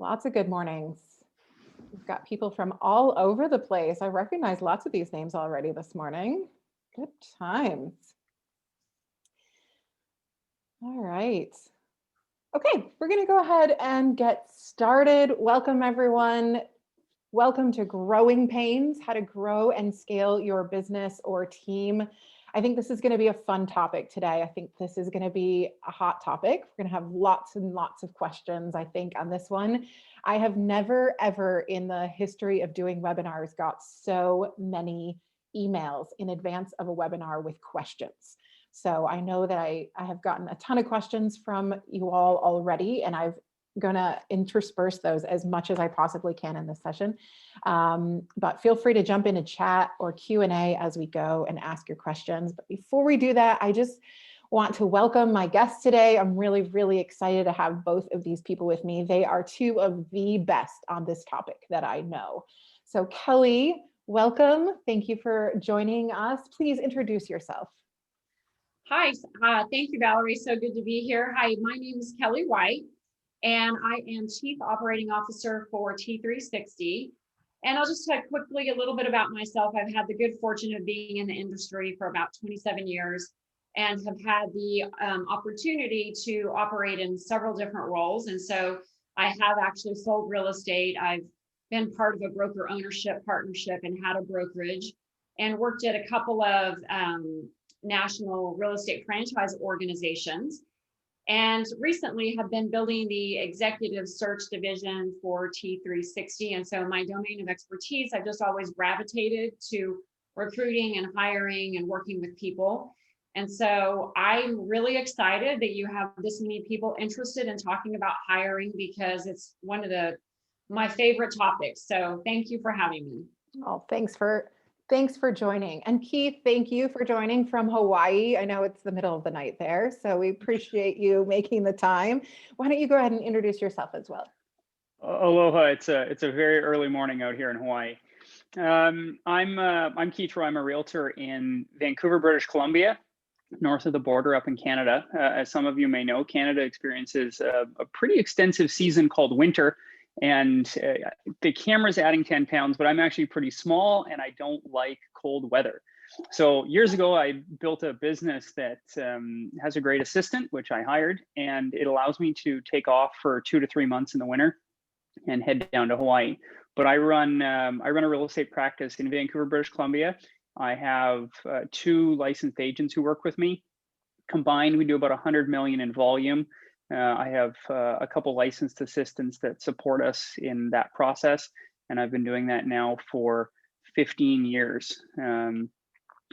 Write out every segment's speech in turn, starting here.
Lots of good mornings. We've got people from all over the place. I recognize lots of these names already this morning. Good times. All right. Okay, we're going to go ahead and get started. Welcome, everyone. Welcome to Growing Pains, how to grow and scale your business or team. I think this is going to be a fun topic today. I think this is going to be a hot topic. We're going to have lots and lots of questions, I think, on this one. I have never, ever in the history of doing webinars got so many emails in advance of a webinar with questions. So I know that I have gotten a ton of questions from you all already, and I'm going to intersperse those as much as I possibly can in this session. But feel free to jump into chat or Q&A as we go and ask your questions. But before we do that, I just want to welcome my guests today. I'm really, really excited to have both of these people with me. They are two of the best on this topic that I know. So Kelly, welcome. Thank you for joining us. Please introduce yourself. Hi, thank you, Valerie. So good to be here. Hi, my name is Kelly White, and I am Chief Operating Officer for T360. And I'll just talk quickly a little bit about myself. I've had the good fortune of being in the industry for about 27 years and have had the opportunity to operate in several different roles. And so I have actually sold real estate. I've been part of a broker ownership partnership and had a brokerage and worked at a couple of national real estate franchise organizations, and recently have been building the executive search division for T360. And so my domain of expertise, I've just always gravitated to recruiting and hiring and working with people. And so I'm really excited that you have this many people interested in talking about hiring, because it's one of my favorite topics. So thank you for having me. Oh, thanks for joining. And Keith, thank you for joining from Hawaii. I know it's the middle of the night there, so we appreciate you making the time. Why don't you go ahead and introduce yourself as well? Aloha. It's a very early morning out here in Hawaii. I'm Keith Roy. I'm a realtor in Vancouver, British Columbia, north of the border up in Canada. As some of you may know, Canada experiences a pretty extensive season called winter. And the camera's adding 10 pounds, but I'm actually pretty small and I don't like cold weather. So years ago, I built a business that has a great assistant, which I hired, and it allows me to take off for 2 to 3 months in the winter and head down to Hawaii. But I run a real estate practice in Vancouver, British Columbia. I have 2 licensed agents who work with me. Combined, we do about 100 million in volume. I have a couple licensed assistants that support us in that process, and I've been doing that now for 15 years.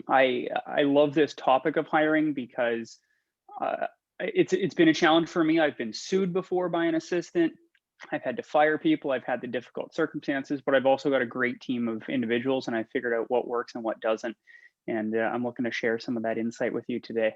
I love this topic of hiring because it's been a challenge for me. I've been sued before by an assistant. I've had to fire people. I've had the difficult circumstances, but I've also got a great team of individuals, and I figured out what works and what doesn't. And I'm looking to share some of that insight with you today.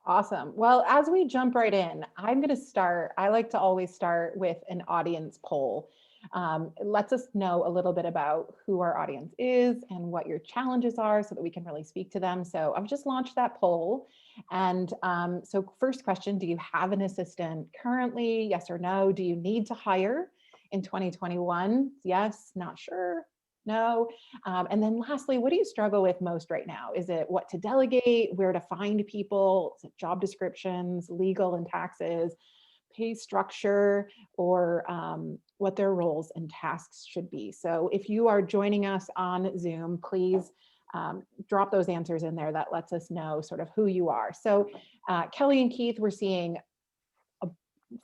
Awesome. Well, as we jump right in, I'm going to start. I like to always start with an audience poll. It lets us know a little bit about who our audience is and what your challenges are so that we can really speak to them. So I've just launched that poll. And so first question, do you have an assistant currently? Yes or no? Do you need to hire in 2021? Yes, not sure. No. And then lastly, what do you struggle with most right now? Is it what to delegate, where to find people, is it job descriptions, legal and taxes, pay structure, or what their roles and tasks should be? So if you are joining us on Zoom, please drop those answers in there. That lets us know sort of who you are. So Kelly and Keith, we're seeing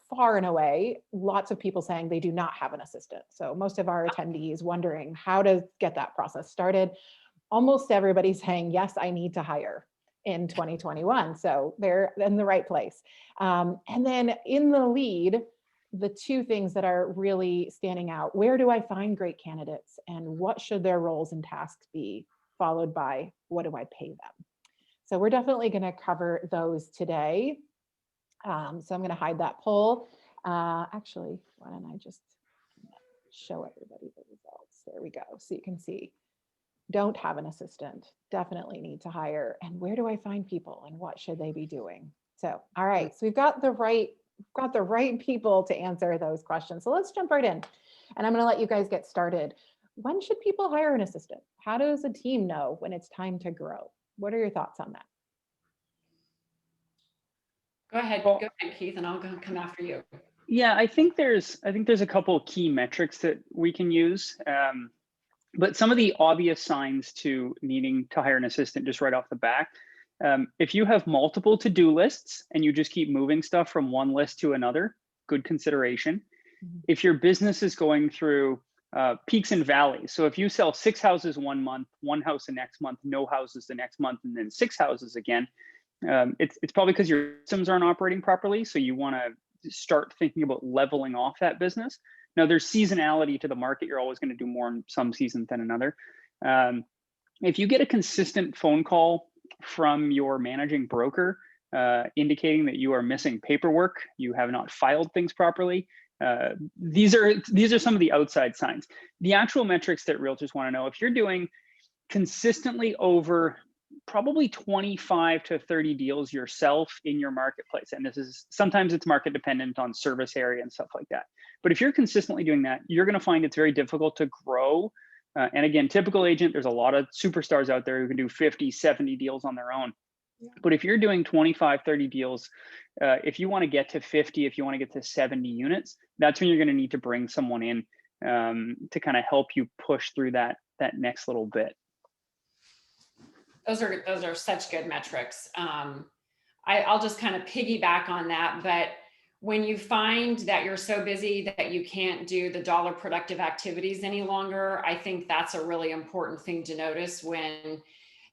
far and away, lots of people saying they do not have an assistant. So most of our attendees wondering how to get that process started. Almost everybody's saying, yes, I need to hire in 2021. So they're in the right place. And then in the lead, the 2 things that are really standing out: where do I find great candidates and what should their roles and tasks be, followed by what do I pay them? So we're definitely going to cover those today. So I'm going to hide that poll. Actually, why don't I just show everybody the results? There we go. So you can see, don't have an assistant, definitely need to hire, and where do I find people and what should they be doing? So, all right, so we've got the right got the right people to answer those questions. So let's jump right in. And I'm going to let you guys get started. When should people hire an assistant? How does a team know when it's time to grow? What are your thoughts on that? Go ahead, Well, go ahead, Keith, and I'll come after you. yeah, I think there's a couple of key metrics that we can use. But some of the obvious signs to needing to hire an assistant just right off the bat, if you have multiple to-do lists and you just keep moving stuff from one list to another, good consideration. If your business is going through peaks and valleys, so if you sell 6 houses one month, one house the next month, no houses the next month, and then 6 houses again, it's probably because your systems aren't operating properly. So you want to start thinking about leveling off that business. Now, there's seasonality to the market. You're always going to do more in some seasons than another. If you get a consistent phone call from your managing broker indicating that you are missing paperwork, you have not filed things properly, these are some of the outside signs. The actual metrics that realtors want to know, if you're doing consistently over probably 25 to 30 deals yourself in your marketplace, and this is sometimes it's market dependent on service area and stuff like that, but if you're consistently doing that, you're going to find it's very difficult to grow. And again, typical agent, there's a lot of superstars out there who can do 50, 70 deals on their own. But if you're doing 25, 30 deals, if you want to get to 50, if you want to get to 70 units, that's when you're going to need to bring someone in to kind of help you push through that next little bit. Those are such good metrics. I'll just kind of piggyback on that. But when you find that you're so busy that you can't do the dollar productive activities any longer, I think that's a really important thing to notice. When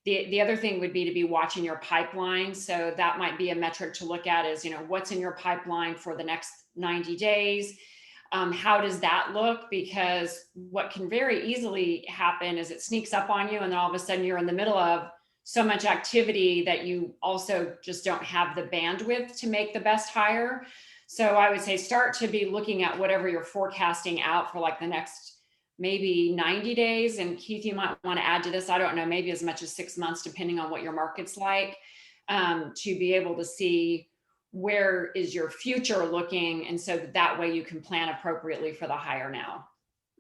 the other thing would be to be watching your pipeline. So that might be a metric to look at is, what's in your pipeline for the next 90 days. How does that look? Because what can very easily happen is it sneaks up on you, and then all of a sudden you're in the middle of so much activity that you also just don't have the bandwidth to make the best hire. So I would say start to be looking at whatever you're forecasting out for like the next maybe 90 days. And Keith, you might want to add to this. I don't know, maybe as much as 6 months, depending on what your market's like, to be able to see where is your future looking. And so that way you can plan appropriately for the hire now.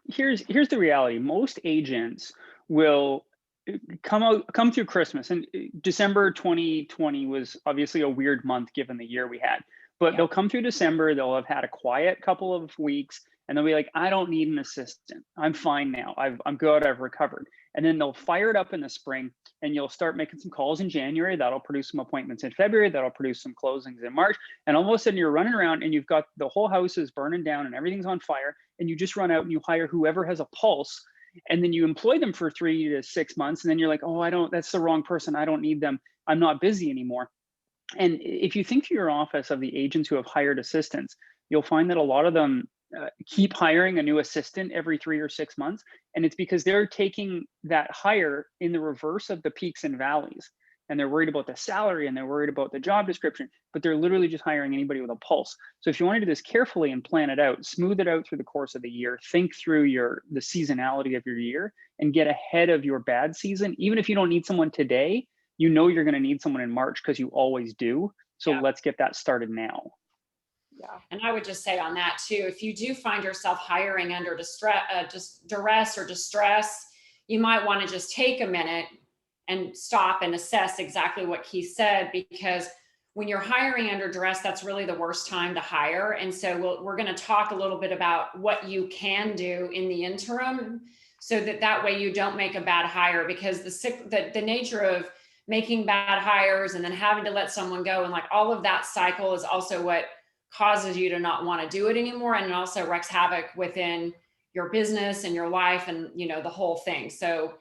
Here's the reality. Most agents will come through Christmas, and December 2020 was obviously a weird month given the year we had, but they'll come through December, they'll have had a quiet couple of weeks, and they'll be like, I don't need an assistant. I'm fine now. I'm good. I've recovered. And then they'll fire it up in the spring, and you'll start making some calls in January. That'll produce some appointments in February. That'll produce some closings in March. And all of a sudden you're running around and you've got the whole house is burning down and everything's on fire. And you just run out and you hire whoever has a pulse. And then you employ them for 3 to 6 months. And then you're like, oh, that's the wrong person. I don't need them. I'm not busy anymore. And if you think to your office of the agents who have hired assistants, you'll find that a lot of them keep hiring a new assistant every 3 or 6 months. And it's because they're taking that hire in the reverse of the peaks and valleys. And they're worried about the salary and they're worried about the job description, but they're literally just hiring anybody with a pulse. So if you want to do this carefully and plan it out, smooth it out through the course of the year, think through the seasonality of your year and get ahead of your bad season. Even if you don't need someone today, you're going to need someone in March because you always do. So let's get that started now. Yeah. And I would just say on that too, if you do find yourself hiring under duress or distress, you might want to just take a minute and stop and assess exactly what Keith said, because when you're hiring under duress, that's really the worst time to hire. And so we're going to talk a little bit about what you can do in the interim so that way you don't make a bad hire, because the nature of making bad hires and then having to let someone go and like all of that cycle is also what causes you to not want to do it anymore. And it also wreaks havoc within your business and your life and, the whole thing. So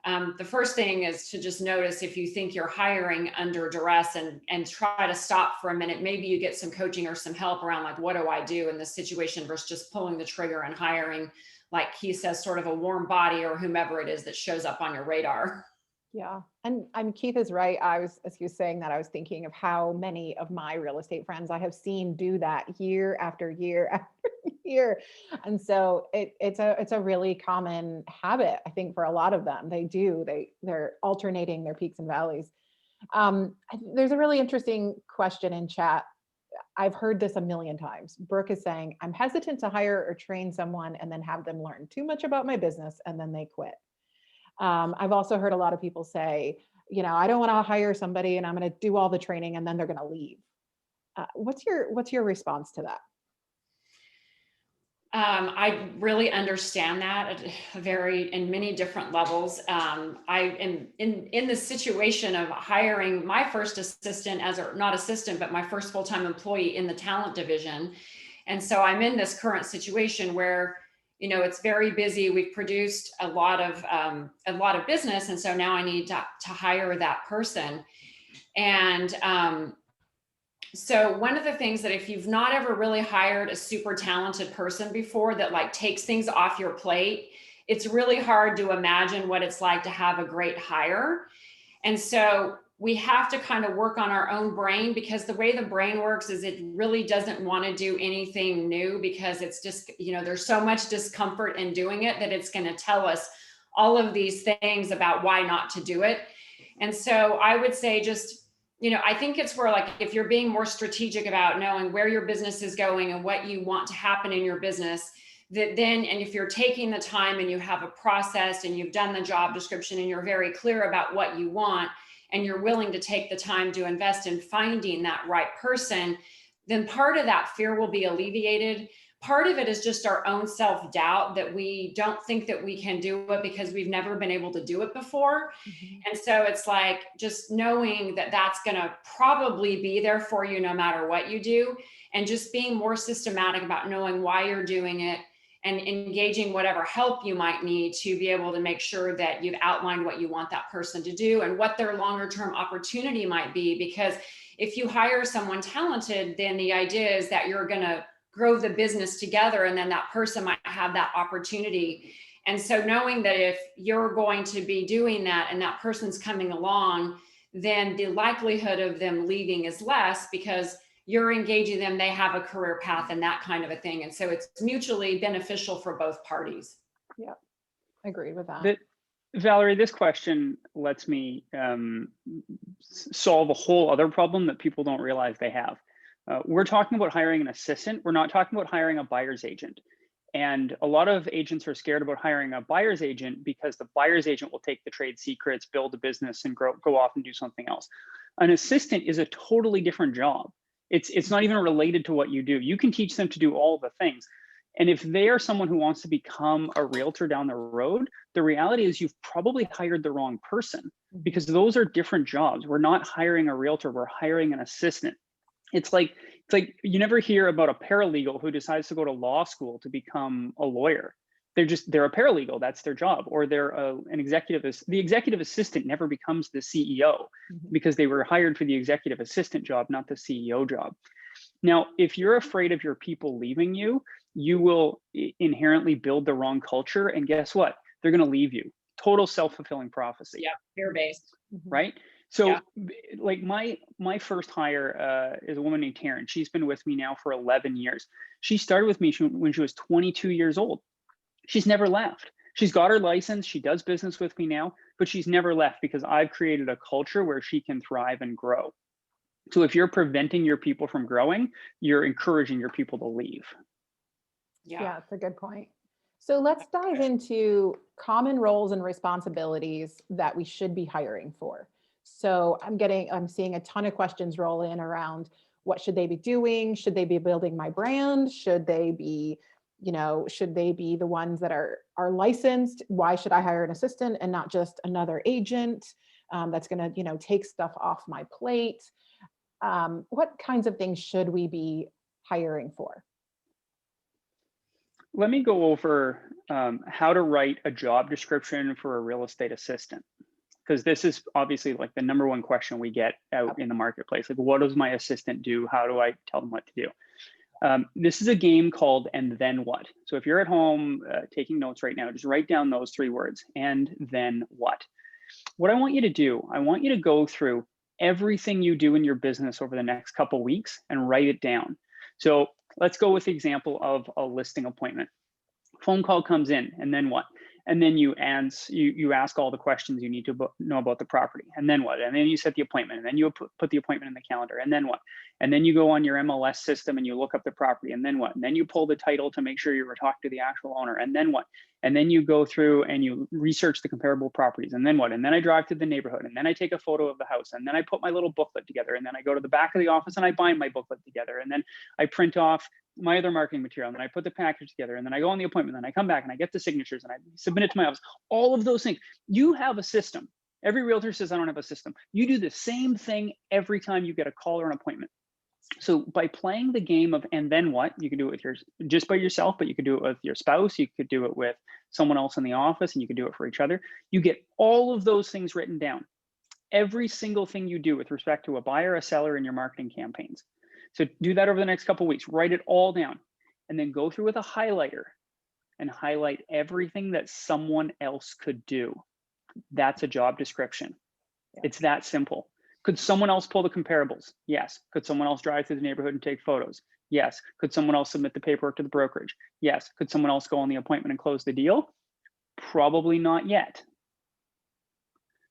the first thing is to just notice if you think you're hiring under duress and try to stop for a minute. Maybe you get some coaching or some help around like, what do I do in this situation versus just pulling the trigger and hiring, like he says, sort of a warm body or whomever it is that shows up on your radar. Yeah. And Keith is right. As he was saying that, I was thinking of how many of my real estate friends I have seen do that year after year after year. And so it's a really common habit, I think, for a lot of them. They're alternating their peaks and valleys. There's a really interesting question in chat. I've heard this a million times. Brooke is saying, I'm hesitant to hire or train someone and then have them learn too much about my business and then they quit. I've also heard a lot of people say, I don't want to hire somebody and I'm going to do all the training and then they're going to leave. What's your response to that? I really understand that in many different levels. I am in the situation of hiring my first assistant not assistant, but my first full-time employee in the talent division. And so I'm in this current situation where, it's very busy. We've produced a lot of business. And so now I need to hire that person. And, so one of the things that if you've not ever really hired a super talented person before that like takes things off your plate, it's really hard to imagine what it's like to have a great hire. And so we have to kind of work on our own brain, because the way the brain works is it really doesn't want to do anything new, because it's just, there's so much discomfort in doing it that it's going to tell us all of these things about why not to do it. And so I would say just, I think it's where, like, if you're being more strategic about knowing where your business is going and what you want to happen in your business, and if you're taking the time and you have a process and you've done the job description and you're very clear about what you want and you're willing to take the time to invest in finding that right person, then part of that fear will be alleviated. Part of it is just our own self-doubt that we don't think that we can do it because we've never been able to do it before. Mm-hmm. And so it's like just knowing that that's going to probably be there for you no matter what you do, and just being more systematic about knowing why you're doing it and engaging whatever help you might need to be able to make sure that you've outlined what you want that person to do and what their longer term opportunity might be. Because if you hire someone talented, then the idea is that you're going to grow the business together, and then that person might have that opportunity. And so knowing that if you're going to be doing that and that person's coming along, then the likelihood of them leaving is less because you're engaging them, they have a career path and that kind of a thing. And so it's mutually beneficial for both parties. Yeah, I agree with that. Valerie, this question lets me solve a whole other problem that people don't realize they have. We're talking about hiring an assistant. We're not talking about hiring a buyer's agent. And a lot of agents are scared about hiring a buyer's agent because the buyer's agent will take the trade secrets, build a business, and go off and do something else. An assistant is a totally different job. It's not even related to what you do. You can teach them to do all the things. And if they are someone who wants to become a realtor down the road, the reality is you've probably hired the wrong person, because those are different jobs. We're not hiring a realtor, we're hiring an assistant. It's like you never hear about a paralegal who decides to go to law school to become a lawyer. They're a paralegal, that's their job. Or they're an executive. The executive assistant never becomes the CEO because they were hired for the executive assistant job, not the CEO job. Now, if you're afraid of your people leaving you, you will inherently build the wrong culture. And guess what? They're going to leave you. Total self-fulfilling prophecy. Yeah, fear-based. Right? So like my first hire is a woman named Taryn. She's been with me now for 11 years. She started with me when she was 22 years old. She's never left. She's got her license. She does business with me now, but she's never left because I've created a culture where she can thrive and grow. So if you're preventing your people from growing, you're encouraging your people to leave. Yeah, it's a good point. So let's dive into common roles and responsibilities that we should be hiring for. So I'm seeing a ton of questions roll in around what should they be doing? Should they be building my brand? Should they be, the ones that are licensed? Why should I hire an assistant and not just another agent that's going to, take stuff off my plate? What kinds of things should we be hiring for? Let me go over how to write a job description for a real estate assistant, because this is obviously like the number one question we get out in the marketplace. Like, what does my assistant do? How do I tell them what to do? This is a game called And Then What? So if you're at home taking notes right now, just write down those 3 words, and then what? What I want you to do, I want you to go through everything you do in your business over the next couple weeks and write it down. So let's go with the example of a listing appointment. Phone call comes in, and then what? And then you ask all the questions you need to know about the property. And then what? And then you set the appointment, and then you put the appointment in the calendar. And then what? And then you go on your MLS system and you look up the property. And then what? And then you pull the title to make sure you were talking to the actual owner. And then what? And then you go through and you research the comparable properties. And then what? And then I drive to the neighborhood, and then I take a photo of the house, and then I put my little booklet together, and then I go to the back of the office and I bind my booklet together, and then I print off my other marketing material, and then I put the package together, and then I go on the appointment, and then I come back and I get the signatures and I submit it to my office. All of those things. You have a system. Every realtor says, I don't have a system. You do the same thing every time you get a call or an appointment. So by playing the game of, and then what, you can do it with just by yourself, but you could do it with your spouse, you could do it with someone else in the office, and you could do it for each other. You get all of those things written down. Every single thing you do with respect to a buyer, a seller in your marketing campaigns. So do that over the next couple of weeks, write it all down, and then go through with a highlighter and highlight everything that someone else could do. That's a job description. Yeah. It's that simple. Could someone else pull the comparables? Yes. Could someone else drive through the neighborhood and take photos? Yes. Could someone else submit the paperwork to the brokerage? Yes. Could someone else go on the appointment and close the deal? Probably not yet.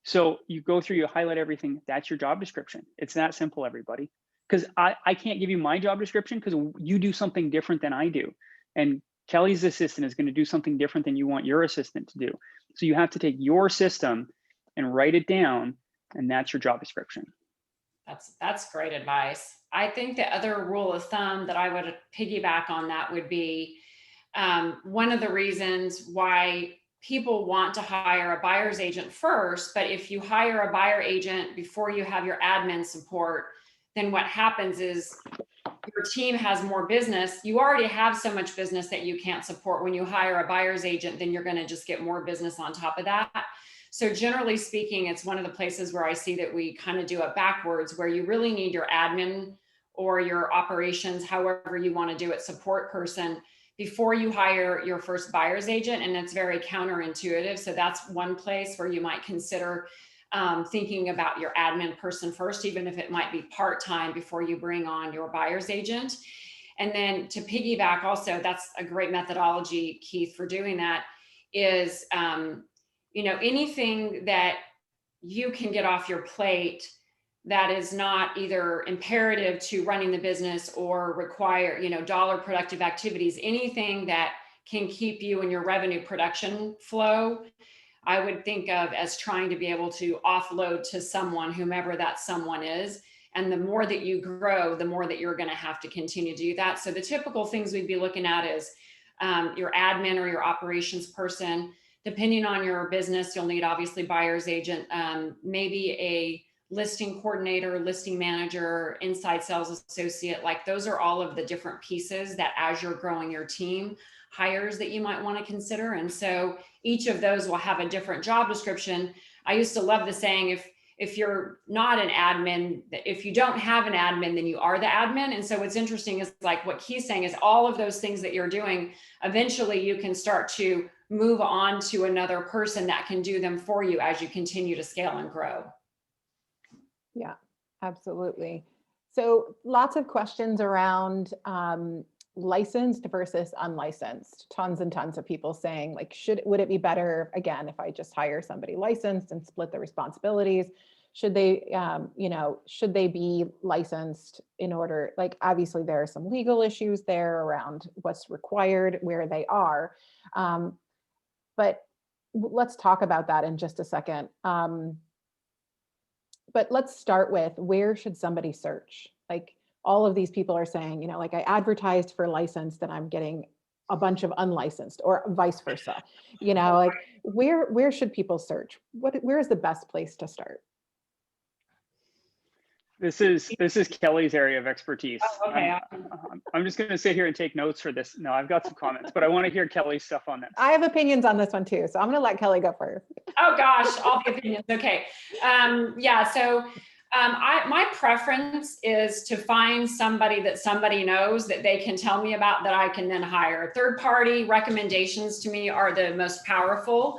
So you go through, you highlight everything. That's your job description. It's that simple, everybody. Because I can't give you my job description because you do something different than I do. And Kelly's assistant is going to do something different than you want your assistant to do. So you have to take your system and write it down, and that's your job description. That's great advice. I think the other rule of thumb that I would piggyback on that would be one of the reasons why people want to hire a buyer's agent first, but if you hire a buyer agent before you have your admin support, then what happens is your team has more business. You already have so much business that you can't support. When you hire a buyer's agent, then you're going to just get more business on top of that. So generally speaking, it's one of the places where I see that we kind of do it backwards, where you really need your admin or your operations, however you want to do it, support person before you hire your first buyer's agent. And it's very counterintuitive. So that's one place where you might consider thinking about your admin person first, even if it might be part-time, before you bring on your buyer's agent. And then to piggyback also, that's a great methodology, Keith, for doing that is, anything that you can get off your plate that is not either imperative to running the business or require, dollar productive activities, anything that can keep you in your revenue production flow, I would think of as trying to be able to offload to someone, whomever that someone is. And the more that you grow, the more that you're going to have to continue to do that. So the typical things we'd be looking at is your admin or your operations person. Depending on your business, you'll need obviously buyer's agent, maybe a listing coordinator, listing manager, inside sales associate. Like those are all of the different pieces that as you're growing your team, hires that you might want to consider. And so each of those will have a different job description. I used to love the saying, if you're not an admin, if you don't have an admin, then you are the admin. And so what's interesting is like what he's saying is all of those things that you're doing, eventually you can start to move on to another person that can do them for you as you continue to scale and grow. Yeah, absolutely. So lots of questions around licensed versus unlicensed. Tons and tons of people saying like, would it be better, again, if I just hire somebody licensed and split the responsibilities? Should they, should they be licensed in order, like, obviously there are some legal issues there around what's required, where they are. But let's talk about that in just a second. But let's start with, where should somebody search? Like all of these people are saying, like I advertised for licensed and I'm getting a bunch of unlicensed, or vice versa. Like where should people search? Where is the best place to start? This is Kelly's area of expertise. Oh, okay. I'm just going to sit here and take notes for this. No, I've got some comments, but I want to hear Kelly's stuff on this. I have opinions on this one too, so I'm going to let Kelly go first. Oh gosh, all the opinions. Okay. So my preference is to find somebody that somebody knows that they can tell me about, that I can then hire. Third-party recommendations to me are the most powerful.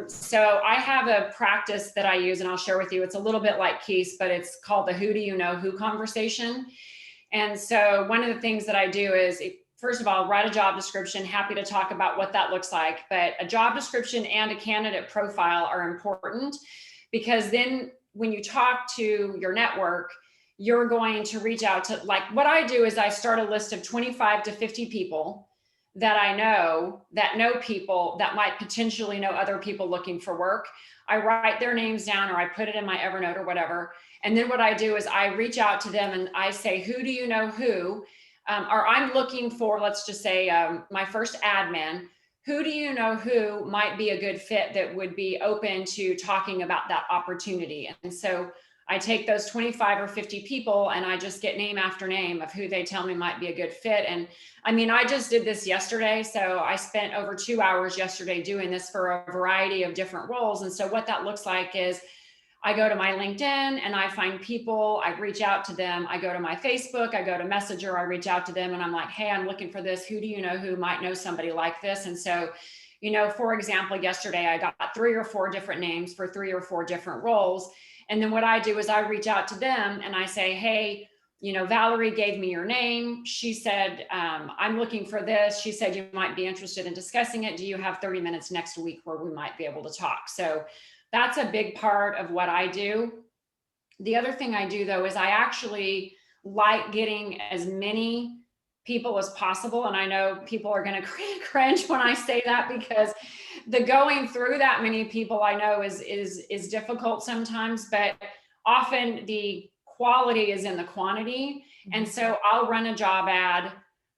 So I have a practice that I use, and I'll share with you. It's a little bit like Keith's, but it's called the who do you know who conversation. And so one of the things that I do is, first of all, write a job description. Happy to talk about what that looks like. But a job description and a candidate profile are important, because then when you talk to your network, you're going to reach out to, like what I do is I start a list of 25 to 50 people that I know that know people that might potentially know other people looking for work. I write their names down, or I put it in my Evernote or whatever. And then what I do is I reach out to them and I say, who do you know who? Or I'm looking for, let's just say my first admin. Who do you know who might be a good fit that would be open to talking about that opportunity? And so I take those 25 or 50 people and I just get name after name of who they tell me might be a good fit. And I mean, I just did this yesterday. So I spent over 2 hours yesterday doing this for a variety of different roles. And so what that looks like is I go to my LinkedIn and I find people, I reach out to them. I go to my Facebook, I go to Messenger, I reach out to them and I'm like, hey, I'm looking for this. Who do you know who might know somebody like this? And so, you know, for example, yesterday I got 3 or 4 different names for 3 or 4 different roles. And then what I do is I reach out to them and I say, hey, you know, Valerie gave me your name. She said, I'm looking for this. She said, you might be interested in discussing it. Do you have 30 minutes next week where we might be able to talk? So that's a big part of what I do. The other thing I do though, is I actually like getting as many people as possible. And I know people are going to cringe when I say that, because the going through that many people I know is difficult sometimes, but often the quality is in the quantity. And so I'll run a job ad.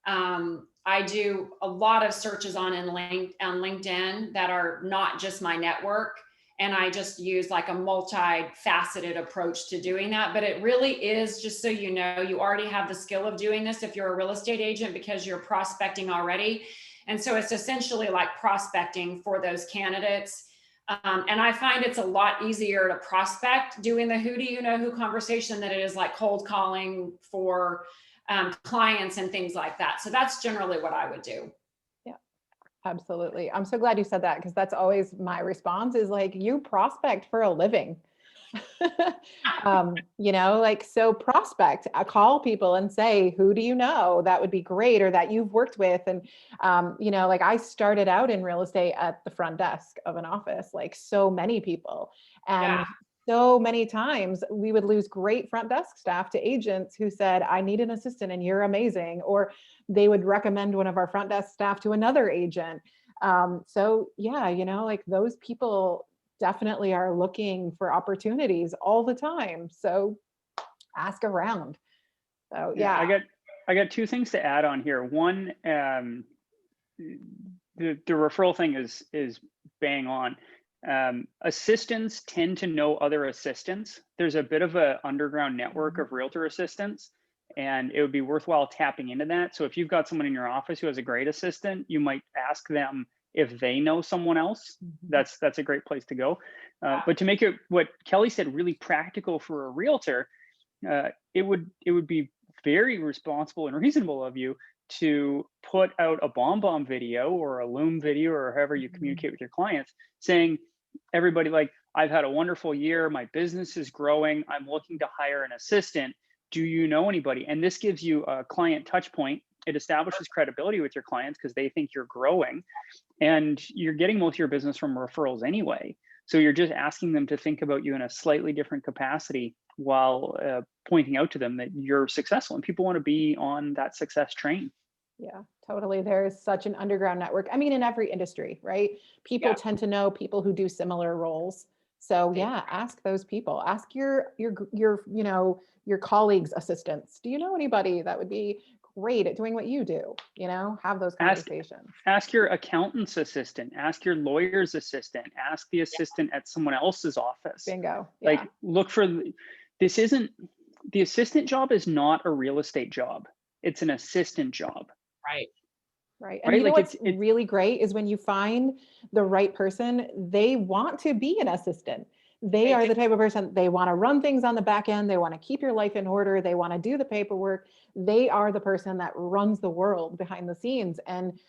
I do a lot of searches on LinkedIn that are not just my network. And I just use like a multi-faceted approach to doing that. But it really is, just so you know, you already have the skill of doing this if you're a real estate agent, because you're prospecting already. And so it's essentially like prospecting for those candidates. And I find it's a lot easier to prospect doing the who do you know who conversation than it is like cold calling for clients and things like that. So that's generally what I would do. Absolutely. I'm so glad you said that, because that's always my response is like, you prospect for a living. You know, like, so prospect, call people and say, who do you know that would be great, or that you've worked with? And, you know, like I started out in real estate at the front desk of an office, like so many people. And so many times we would lose great front desk staff to agents who said, I need an assistant and you're amazing. Or they would recommend one of our front desk staff to another agent. So yeah, you know, like those people definitely are looking for opportunities all the time. So ask around. So yeah. I got 2 things to add on here. One, the referral thing is bang on. Assistants tend to know other assistants. There's a bit of an underground network of realtor assistants, and it would be worthwhile tapping into that. So if you've got someone in your office who has a great assistant, you might ask them if they know someone else. That's a great place to go. But to make it, what Kelly said, really practical for a realtor, it would be very responsible and reasonable of you to put out a bomb video or a Loom video, or however you communicate with your clients, saying, everybody, like, I've had a wonderful year, my business is growing, I'm looking to hire an assistant. Do you know anybody? And this gives you a client touch point. It establishes credibility with your clients because they think you're growing, and you're getting most of your business from referrals anyway. So you're just asking them to think about you in a slightly different capacity, while pointing out to them that you're successful and people want to be on that success train. Yeah, totally. There's such an underground network. I mean, in every industry, right? People tend to know people who do similar roles. So yeah, ask those people. Ask your you know, your colleagues' assistants. Do you know anybody that would be great at doing what you do? You know, have those conversations. Ask your accountant's assistant. Ask your lawyer's assistant. Ask the assistant at someone else's office. Bingo. Like, look for this. Isn't the assistant job is not a real estate job. It's an assistant job. Right. And you know what's really great is when you find the right person, they want to be an assistant. They are the type of person, they want to run things on the back end. They want to keep your life in order. They want to do the paperwork. They are the person that runs the world behind the scenes. And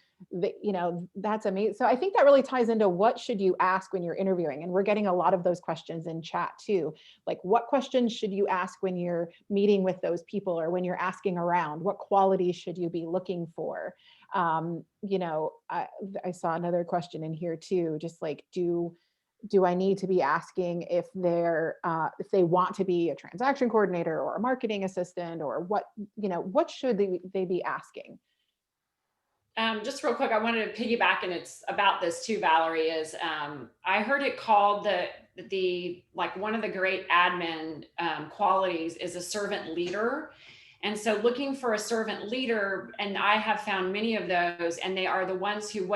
that's amazing. So I think that really ties into what should you ask when you're interviewing? And we're getting a lot of those questions in chat too. Like, what questions should you ask when you're meeting with those people, or when you're asking around? What qualities should you be looking for? I saw another question in here too, just like, do I need to be asking if they want to be a transaction coordinator or a marketing assistant, or what should they be asking? Just real quick, I wanted to piggyback, and it's about this too, Valerie, is I heard it called like one of the great admin qualities is a servant leader. And so looking for a servant leader, and I have found many of those, and they are the ones who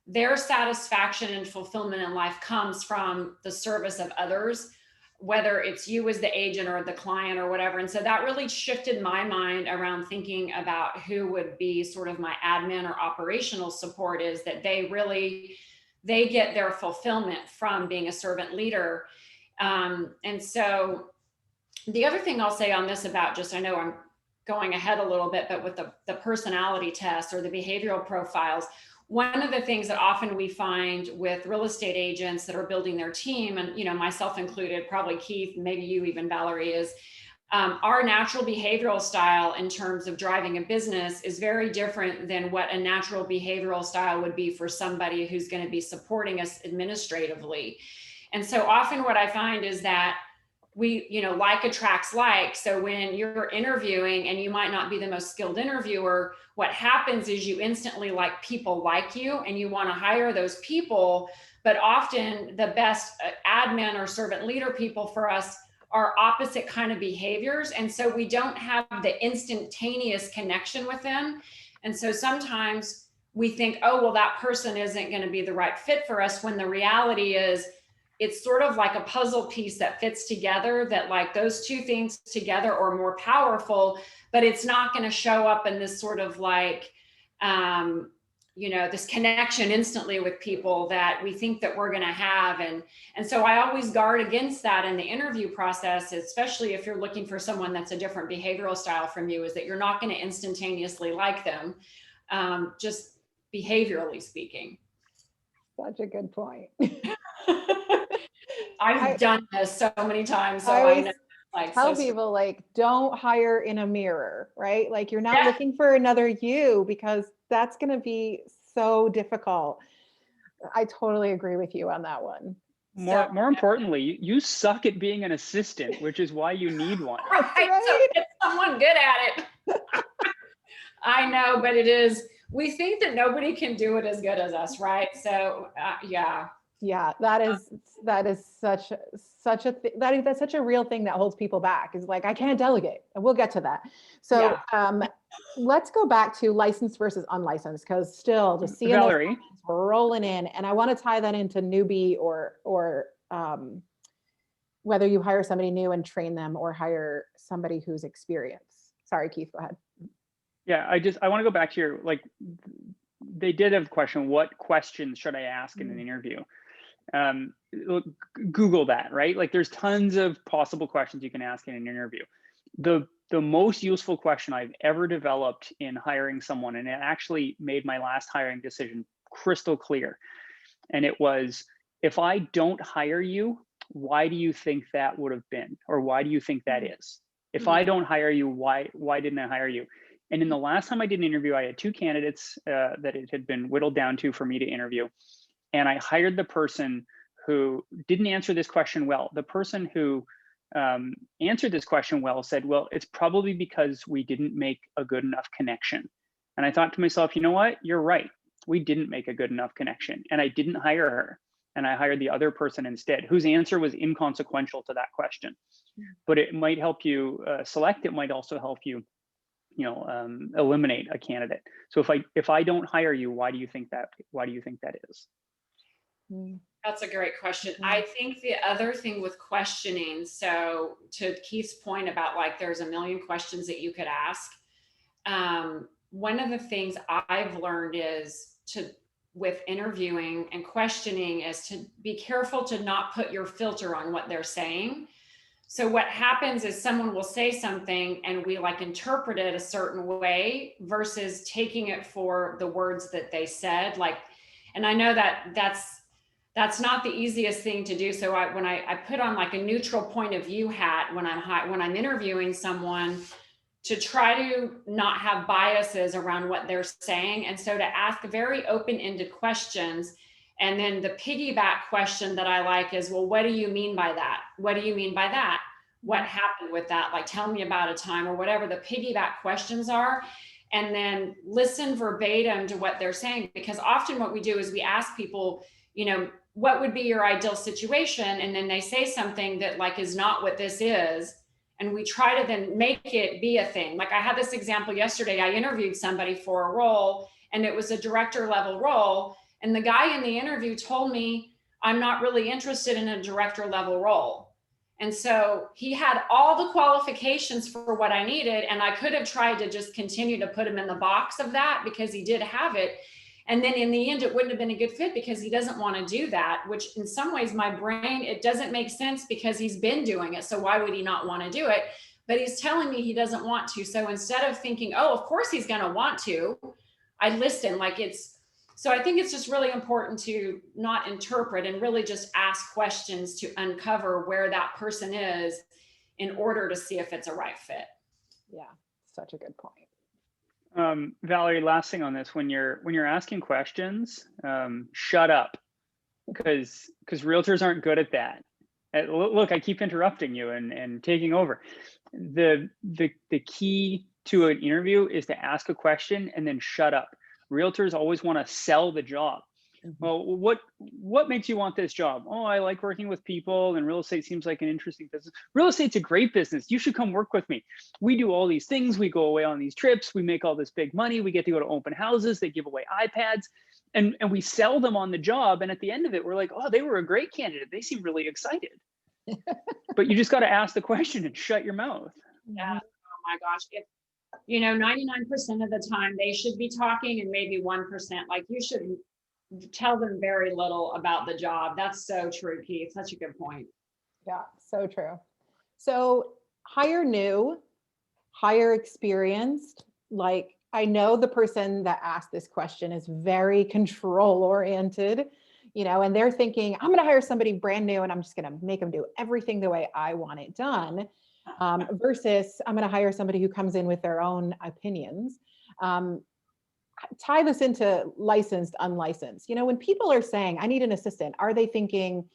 their satisfaction and fulfillment in life comes from the service of others, whether it's you as the agent or the client or whatever. And so that really shifted my mind around thinking about who would be sort of my admin or operational support, is that they get their fulfillment from being a servant leader. And so the other thing I'll say on this about I know I'm going ahead a little bit, but with the personality test or the behavioral profiles, one of the things that often we find with real estate agents that are building their team, and myself included, probably Keith, maybe you even, Valerie, is our natural behavioral style in terms of driving a business is very different than what a natural behavioral style would be for somebody who's going to be supporting us administratively. And so often what I find is that like attracts like. So when you're interviewing and you might not be the most skilled interviewer, what happens is you instantly like people like you and you want to hire those people. But often the best admin or servant leader people for us are opposite kind of behaviors. And so we don't have the instantaneous connection with them. And so sometimes we think, oh, well, that person isn't going to be the right fit for us, when the reality is it's sort of like a puzzle piece that fits together, that like those two things together are more powerful, but it's not going to show up in this sort of like, this connection instantly with people that we think that we're going to have. And so I always guard against that in the interview process, especially if you're looking for someone that's a different behavioral style from you, is that you're not going to instantaneously like them, just behaviorally speaking. Such a good point. I've done this so many times. So I know, like, tell people, like, don't hire in a mirror, right? Like, you're not looking for another you, because that's going to be so difficult. I totally agree with you on that one. More importantly, you suck at being an assistant, which is why you need one. Right. So get someone good at it. I know, but it is, we think that nobody can do it as good as us, right? So yeah. Yeah, that's such a real thing that holds people back, is like, I can't delegate, and we'll get to that. So let's go back to licensed versus unlicensed, because still just seeing Valerie, we're rolling in, and I want to tie that into newbie or whether you hire somebody new and train them or hire somebody who's experienced. Sorry, Keith, go ahead. Yeah, I want to go back to your, like, they did have a question, what questions should I ask in an interview? Google that, right? Like, there's tons of possible questions you can ask in an interview. The most useful question I've ever developed in hiring someone, and it actually made my last hiring decision crystal clear, and it was, if I don't hire you, why do you think that would have been? Or why do you think that is? If I don't hire you, why didn't I hire you? And in the last time I did an interview, I had two candidates that it had been whittled down to for me to interview. And I hired the person who didn't answer this question well. The person who answered this question well said, well, it's probably because we didn't make a good enough connection. And I thought to myself, you know what? You're right. We didn't make a good enough connection. And I didn't hire her. And I hired the other person instead, whose answer was inconsequential to that question. But it might help you select. It might also help you, eliminate a candidate. So if I don't hire you, why do you think that is? That's a great question. I think the other thing with questioning, so to Keith's point about, like, there's a million questions that you could ask. One of the things I've learned is with interviewing and questioning is to be careful to not put your filter on what they're saying. So what happens is someone will say something and we like interpret it a certain way versus taking it for the words that they said. Like, and I know that that's not the easiest thing to do. So when I put on like a neutral point of view hat when I'm interviewing someone, to try to not have biases around what they're saying. And so to ask very open-ended questions. And then the piggyback question that I like is, well, what do you mean by that? What do you mean by that? What happened with that? Like, tell me about a time, or whatever the piggyback questions are. And then listen verbatim to what they're saying. Because often what we do is we ask people, you know, what would be your ideal situation? And then they say something that like is not what this is. And we try to then make it be a thing. Like I had this example yesterday. I interviewed somebody for a role and it was a director level role. And the guy in the interview told me, I'm not really interested in a director level role. And so he had all the qualifications for what I needed. And I could have tried to just continue to put him in the box of that because he did have it. And then in the end, it wouldn't have been a good fit because he doesn't want to do that, which in some ways, my brain, it doesn't make sense because he's been doing it. So why would he not want to do it? But he's telling me he doesn't want to. So instead of thinking, oh, of course he's going to want to, I listen. So I think it's just really important to not interpret and really just ask questions to uncover where that person is in order to see if it's a right fit. Yeah, such a good point. Valerie, last thing on this, when you're asking questions, shut up, because realtors aren't good at that. Look, I keep interrupting you and taking over. The key to an interview is to ask a question and then shut up. Realtors always want to sell the job. Mm-hmm. Well, what makes you want this job? Oh, I like working with people, and real estate seems like an interesting business. Real estate's a great business. You should come work with me. We do all these things. We go away on these trips. We make all this big money. We get to go to open houses. They give away iPads, and we sell them on the job. And at the end of it, we're like, oh, they were a great candidate. They seem really excited. But you just got to ask the question and shut your mouth. Yeah. Oh my gosh. If 99% of the time they should be talking, and maybe 1%, like you should tell them very little about the job. That's so true, Keith. Such a good point. Yeah, so true. So hire new, hire experienced. Like, I know the person that asked this question is very control oriented, and they're thinking, I'm going to hire somebody brand new and I'm just going to make them do everything the way I want it done. Versus I'm going to hire somebody who comes in with their own opinions. Tie this into licensed, unlicensed. When people are saying, I need an assistant, are they thinking,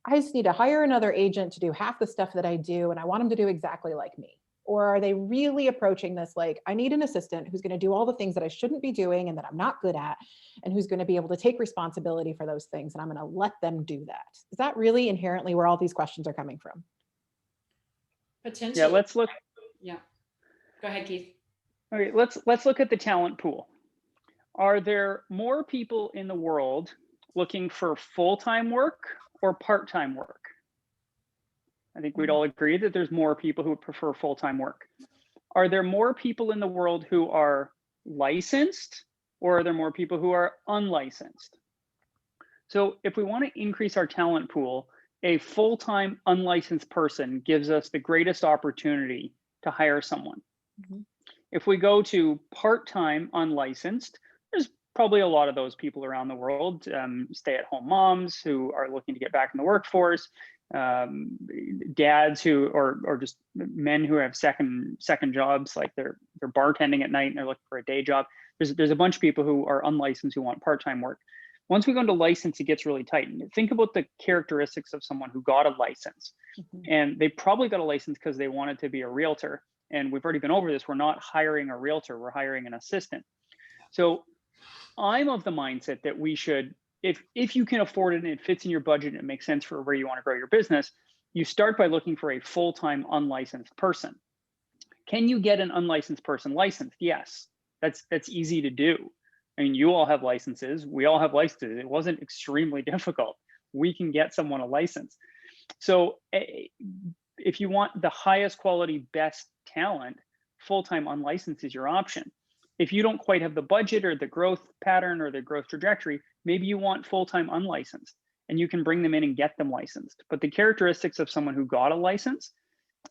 I just need to hire another agent to do half the stuff that I do, and I want them to do exactly like me? Or are they really approaching this like, I need an assistant who's going to do all the things that I shouldn't be doing and that I'm not good at, and who's going to be able to take responsibility for those things, and I'm going to let them do that? Is that really inherently where all these questions are coming from? Potentially. Yeah, let's look. Yeah. Go ahead, Keith. Okay, let's look at the talent pool. Are there more people in the world looking for full-time work or part-time work? I think we'd all agree that there's more people who prefer full-time work. Are there more people in the world who are licensed, or are there more people who are unlicensed? So if we want to increase our talent pool, a full-time unlicensed person gives us the greatest opportunity to hire someone. Mm-hmm. If we go to part-time unlicensed, there's probably a lot of those people around the world, stay-at-home moms who are looking to get back in the workforce, dads who, or just men who have second jobs, like they're bartending at night and they're looking for a day job. There's a bunch of people who are unlicensed who want part-time work. Once we go into license, it gets really tight. And think about the characteristics of someone who got a license. Mm-hmm. And they probably got a license because they wanted to be a realtor. And we've already been over this. We're not hiring a realtor, we're hiring an assistant. So I'm of the mindset that we should, if you can afford it and it fits in your budget and it makes sense for where you want to grow your business, you start by looking for a full-time unlicensed person. Can you get an unlicensed person licensed? Yes, that's easy to do. I mean, you all have licenses. We all have licenses. It wasn't extremely difficult. We can get someone a license. So if you want the highest quality, best talent, full-time unlicensed is your option. If you don't quite have the budget or the growth pattern or the growth trajectory, maybe you want full-time unlicensed. and you can bring them in and get them licensed. But the characteristics of someone who got a license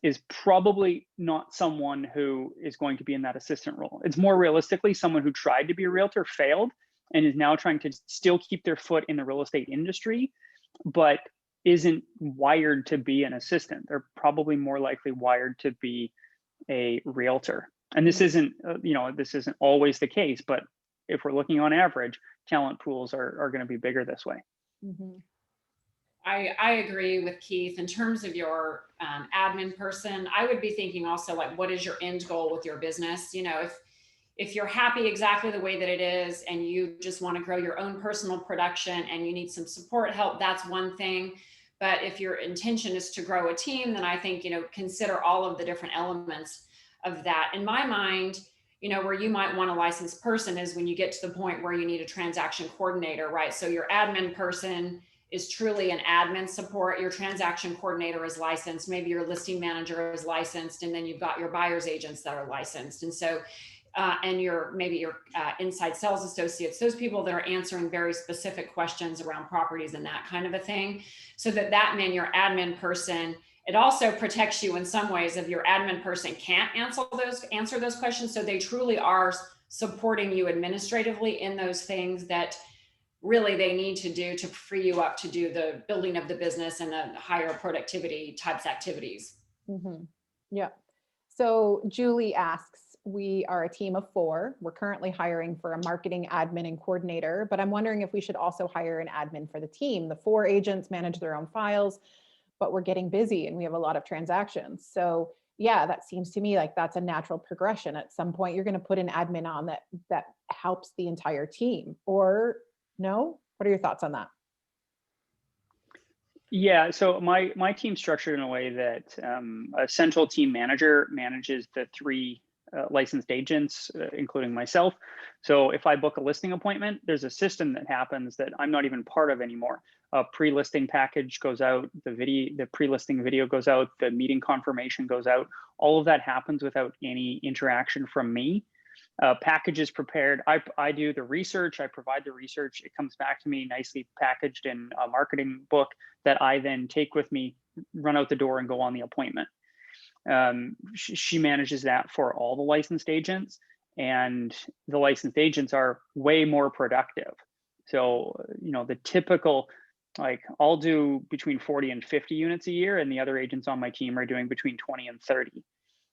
is probably not someone who is going to be in that assistant role. It's more realistically someone who tried to be a realtor, failed, and is now trying to still keep their foot in the real estate industry, but isn't wired to be an assistant. They're probably more likely wired to be a realtor. And this isn't, this isn't always the case, but if we're looking on average, talent pools are going to be bigger this way. Mm-hmm. I agree with Keith. In terms of your admin person, I would be thinking also like, what is your end goal with your business? You know, if you're happy exactly the way that it is and you just want to grow your own personal production and you need some support help, that's one thing. But if your intention is to grow a team, then I think, consider all of the different elements of that. In my mind, where you might want a licensed person is when you get to the point where you need a transaction coordinator, right? So your admin person is truly an admin support. Your transaction coordinator is licensed. Maybe your listing manager is licensed. And then you've got your buyer's agents that are licensed. And so, and your inside sales associates, those people that are answering very specific questions around properties and that kind of a thing. So that means your admin person, it also protects you in some ways if your admin person can't answer those questions. So they truly are supporting you administratively in those things that really they need to do to free you up to do the building of the business and the higher productivity types activities. Mm-hmm. Yeah. So Julie asks, we are a team of 4. We're currently hiring for a marketing admin and coordinator, but I'm wondering if we should also hire an admin for the team. The 4 agents manage their own files, but we're getting busy and we have a lot of transactions. So yeah, that seems to me like that's a natural progression. At some point, you're going to put an admin on that helps the entire team, or no? What are your thoughts on that? Yeah, so my team's structured in a way that a central team manager manages the 3 licensed agents, including myself. So if I book a listing appointment, there's a system that happens that I'm not even part of anymore. A pre-listing package goes out, the pre-listing video goes out, the meeting confirmation goes out. All of that happens without any interaction from me. Package is prepared. I do the research. I provide the research. It comes back to me nicely packaged in a marketing book that I then take with me, run out the door, and go on the appointment. She manages that for all the licensed agents, and the licensed agents are way more productive. So, the typical, like, I'll do between 40 and 50 units a year, and the other agents on my team are doing between 20 and 30.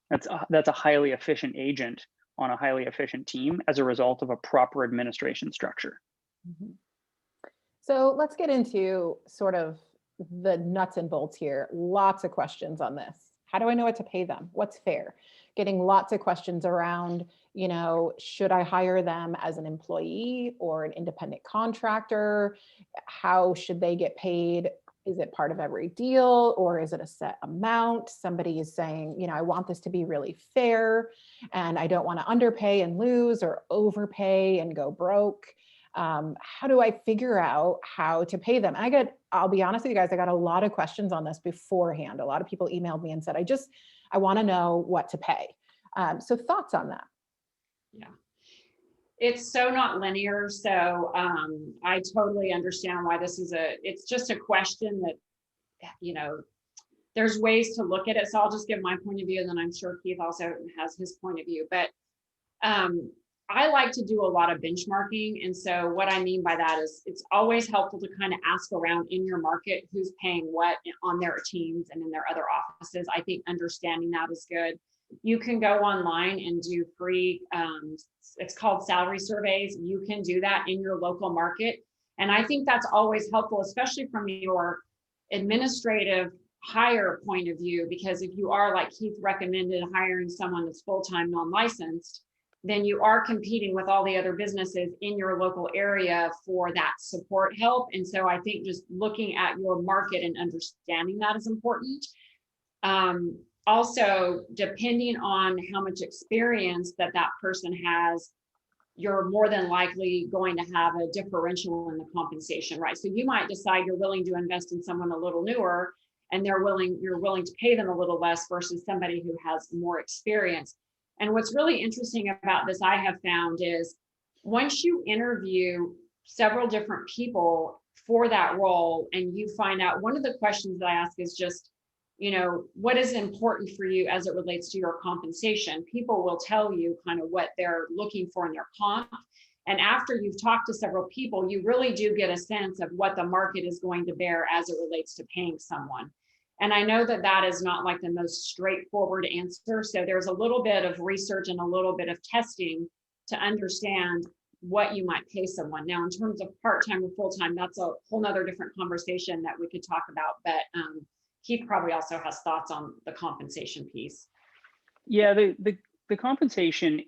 That's a highly efficient agent on a highly efficient team as a result of a proper administration structure. Mm-hmm. So let's get into sort of the nuts and bolts here. Lots of questions on this. How do I know what to pay them? What's fair? Getting lots of questions around, should I hire them as an employee or an independent contractor? How should they get paid? Is it part of every deal, or is it a set amount? Somebody is saying, I want this to be really fair and I don't want to underpay and lose or overpay and go broke. How do I figure out how to pay them? I'll be honest with you guys, I got a lot of questions on this beforehand. A lot of people emailed me and said, I want to know what to pay. So thoughts on that? Yeah. It's so not linear. So I totally understand why it's just a question that, there's ways to look at it. So I'll just give my point of view, and then I'm sure Keith also has his point of view. But I like to do a lot of benchmarking. And so what I mean by that is it's always helpful to kind of ask around in your market who's paying what on their teams and in their other offices. I think understanding that is good. You can go online and do free, it's called salary surveys. You can do that in your local market. And I think that's always helpful, especially from your administrative hire point of view, because if you are, like Keith recommended, hiring someone that's full-time non-licensed, then you are competing with all the other businesses in your local area for that support help. And so I think just looking at your market and understanding that is important. Also, depending on how much experience that person has, you're more than likely going to have a differential in the compensation, right? So you might decide you're willing to invest in someone a little newer, and you're willing to pay them a little less versus somebody who has more experience. And what's really interesting about this, I have found, is once you interview several different people for that role, and you find out, one of the questions that I ask is just, what is important for you as it relates to your compensation? People will tell you kind of what they're looking for in their comp. And after you've talked to several people, you really do get a sense of what the market is going to bear as it relates to paying someone. And I know that that is not like the most straightforward answer. So there's a little bit of research and a little bit of testing to understand what you might pay someone. Now, in terms of part-time or full-time, that's a whole nother different conversation that we could talk about. But Keith probably also has thoughts on the compensation piece. Yeah, the compensation,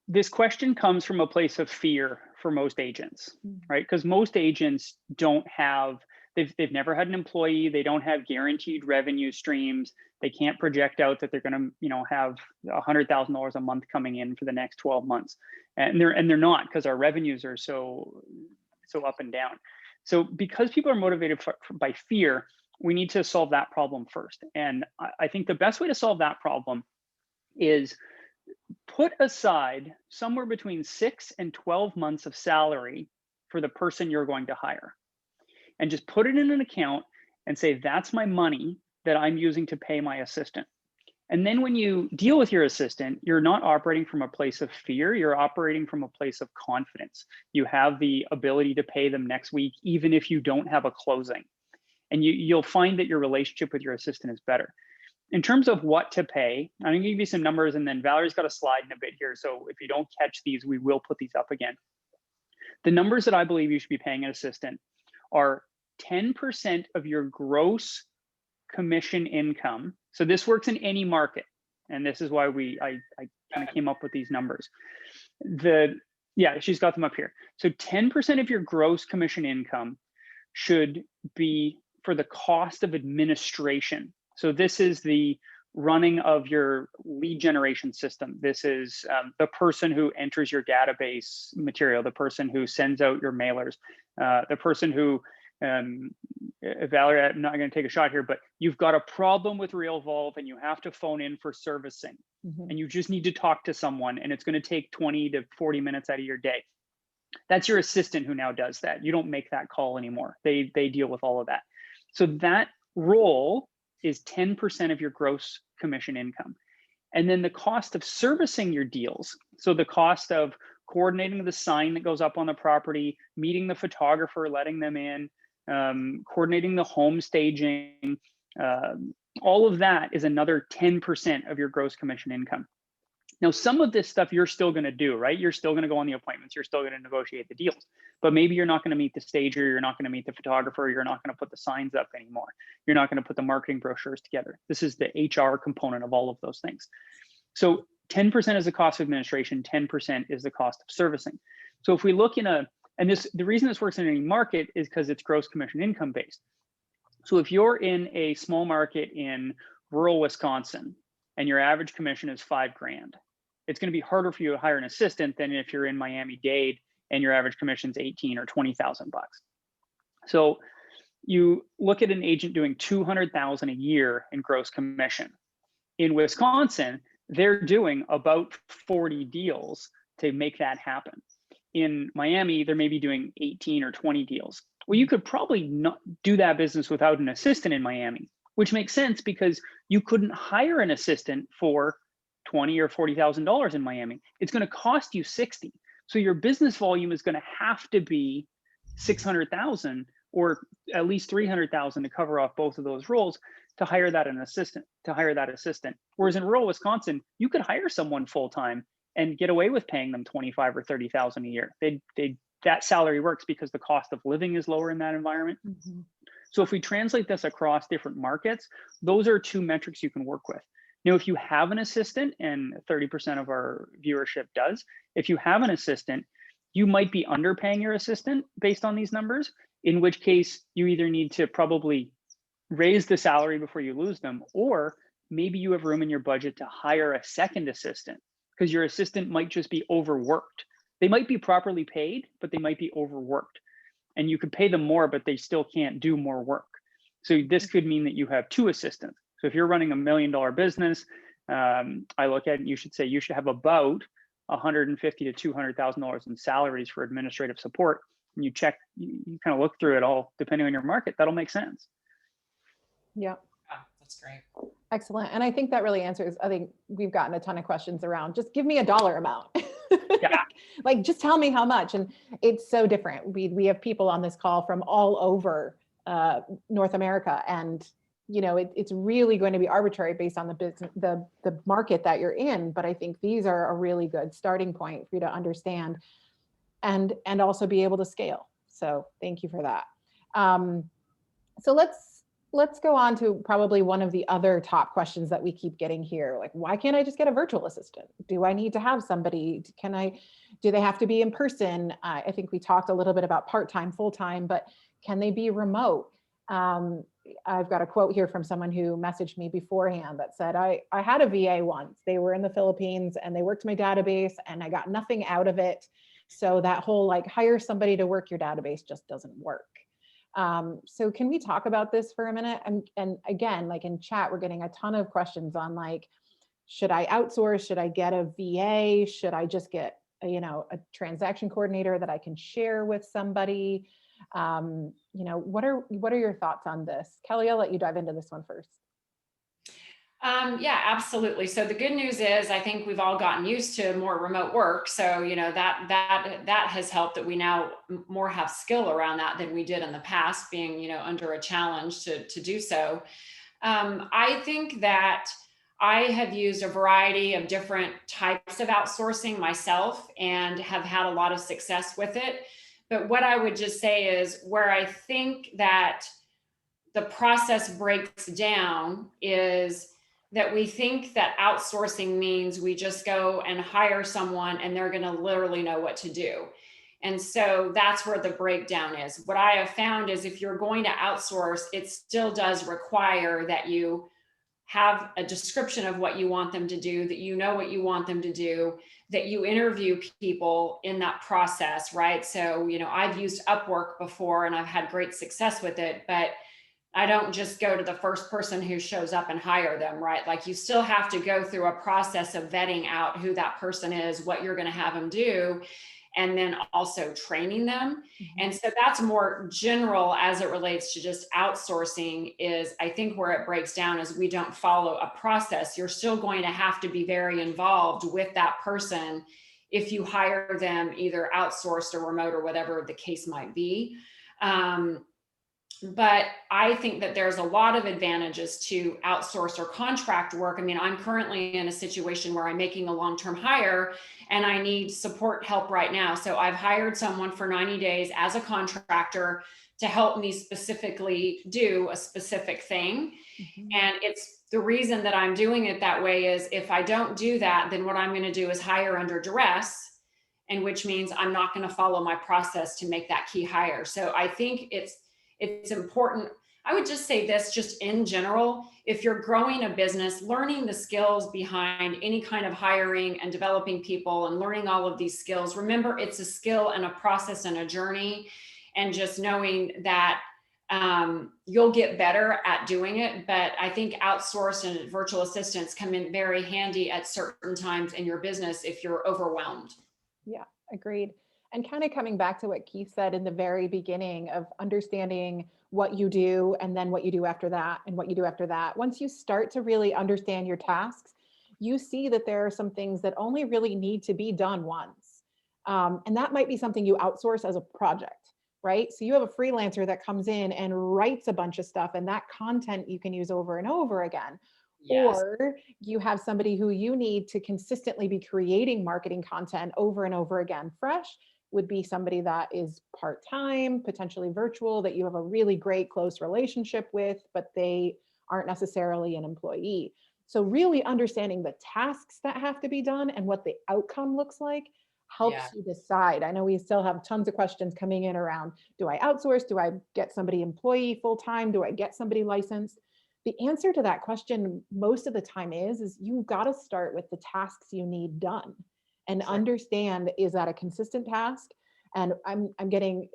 this question comes from a place of fear for most agents, right? Because most agents don't have, they've never had an employee, they don't have guaranteed revenue streams, they can't project out that they're going to, have $100,000 a month coming in for the next 12 months, and they're not, because our revenues are so up and down. So because people are motivated by fear, we need to solve that problem first. And I think the best way to solve that problem is put aside somewhere between 6 and 12 months of salary for the person you're going to hire, and just put it in an account and say, that's my money that I'm using to pay my assistant. And then when you deal with your assistant, you're not operating from a place of fear, you're operating from a place of confidence. You have the ability to pay them next week, even if you don't have a closing. And you'll find that your relationship with your assistant is better. In terms of what to pay, I'm gonna give you some numbers, and then Valerie's got a slide in a bit here. So if you don't catch these, we will put these up again. The numbers that I believe you should be paying an assistant are 10% of your gross commission income. So this works in any market. And this is why I kind of came up with these numbers. Yeah, she's got them up here. So 10% of your gross commission income should be for the cost of administration. So this is the running of your lead generation system. This is the person who enters your database material, the person who sends out your mailers, the person who, Valerie, I'm not going to take a shot here, but you've got a problem with Realvolve and you have to phone in for servicing, and you just need to talk to someone, and it's going to take 20 to 40 minutes out of your day. That's your assistant who now does that. You don't make that call anymore. They deal with all of that. So that role is 10% of your gross commission income. And then the cost of servicing your deals, so the cost of coordinating the sign that goes up on the property, meeting the photographer, letting them in, coordinating the home staging, all of that is another 10% of your gross commission income. Now, some of this stuff you're still going to do, right? You're still going to go on the appointments. You're still going to negotiate the deals, but maybe you're not going to meet the stager. You're not going to meet the photographer. You're not going to put the signs up anymore. You're not going to put the marketing brochures together. This is the HR component of all of those things. So 10% is the cost of administration. 10% is the cost of servicing. So if we look in the reason this works in any market is because it's gross commission income based. So if you're in a small market in rural Wisconsin and your average commission is $5,000, it's going to be harder for you to hire an assistant than if you're in Miami-Dade and your average commission is $18,000 or $20,000. So you look at an agent doing $200,000 a year in gross commission. In Wisconsin, they're doing about 40 deals to make that happen. In Miami, they're maybe doing 18 or 20 deals. Well, you could probably not do that business without an assistant in Miami, which makes sense because you couldn't hire an assistant for $20,000 or $40,000 in Miami. It's going to cost you $60,000. So your business volume is going to have to be $600,000 or at least $300,000 to cover off both of those roles to hire that assistant. Whereas in rural Wisconsin, you could hire someone full-time and get away with paying them $25,000 or $30,000 a year. That salary works because the cost of living is lower in that environment. So if we translate this across different markets, those are two metrics you can work with. Now, if you have an assistant, and 30% of our viewership does, if you have an assistant, you might be underpaying your assistant based on these numbers, in which case you either need to probably raise the salary before you lose them, or maybe you have room in your budget to hire a second assistant because your assistant might just be overworked. They might be properly paid, but they might be overworked. And you could pay them more, but they still can't do more work. So this could mean that you have two assistants. So if you're running $1 million business, I look at it and you should say you should have about $150,000 to $200,000 in salaries for administrative support. and you check, you kind of look through it all, depending on your market, that'll make sense. Yeah. That's great. Excellent. And I think that really answers, I think we've gotten a ton of questions around, just give me a dollar amount. Yeah. Like, just tell me how much. And it's so different. We have people on this call from all over North America. And, it's really going to be arbitrary based on the business, the market that you're in. But I think these are a really good starting point for you to understand and also be able to scale. So thank you for that. So let's go on to probably one of the other top questions that we keep getting here. Like, why can't I just get a virtual assistant? Do I need to have somebody? Do they have to be in person? I think we talked a little bit about part-time, full-time, but can they be remote? I've got a quote here from someone who messaged me beforehand that said, I had a VA once. They were in the Philippines and they worked my database and I got nothing out of it. So that whole like hire somebody to work your database just doesn't work. So can we talk about this for a minute? And again, like in chat, we're getting a ton of questions on like, should I outsource? Should I get a VA? Should I just get a transaction coordinator that I can share with somebody? What are your thoughts on this? Kelly, I'll let you dive into this one first. Yeah, absolutely. So the good news is I think we've all gotten used to more remote work. So, that has helped that we now more have skill around that than we did in the past, being, under a challenge to do so. I think that I have used a variety of different types of outsourcing myself and have had a lot of success with it. But what I would just say is where I think that the process breaks down is that we think that outsourcing means we just go and hire someone and they're going to literally know what to do. And so that's where the breakdown is. What I have found is if you're going to outsource, it still does require that you have a description of what you want them to do, that you know what you want them to do, that you interview people in that process, right? So, I've used Upwork before and I've had great success with it, but I don't just go to the first person who shows up and hire them, right? Like you still have to go through a process of vetting out who that person is, what you're going to have them do, and then also training them. Mm-hmm. And so that's more general as it relates to just outsourcing is I think where it breaks down is we don't follow a process. You're still going to have to be very involved with that person if you hire them either outsourced or remote or whatever the case might be. But I think that there's a lot of advantages to outsource or contract work. I mean, I'm currently in a situation where I'm making a long-term hire and I need support help right now. So I've hired someone for 90 days as a contractor to help me specifically do a specific thing. Mm-hmm. And it's the reason that I'm doing it that way is if I don't do that, then what I'm going to do is hire under duress, and which means I'm not going to follow my process to make that key hire. So I think it's important. I would just say this, just in general, if you're growing a business, learning the skills behind any kind of hiring and developing people and learning all of these skills, remember it's a skill and a process and a journey, and just knowing that you'll get better at doing it. But I think outsourced and virtual assistants come in very handy at certain times in your business if you're overwhelmed. Yeah, agreed. And kind of coming back to what Keith said in the very beginning of understanding what you do and then what you do after that and what you do after that. Once you start to really understand your tasks, you see that there are some things that only really need to be done once. And that might be something you outsource as a project, right? So you have a freelancer that comes in and writes a bunch of stuff and that content you can use over and over again. Yes. Or you have somebody who you need to consistently be creating marketing content over and over again. Fresh would be somebody that is part-time, potentially virtual, that you have a really great close relationship with, but they aren't necessarily an employee. So really understanding the tasks that have to be done and what the outcome looks like helps you decide. I know we still have tons of questions coming in around, do I outsource? Do I get somebody employee full-time? Do I get somebody licensed? The answer to that question most of the time is you've got to start with the tasks you need done. And understand, is that a consistent task? And I'm getting,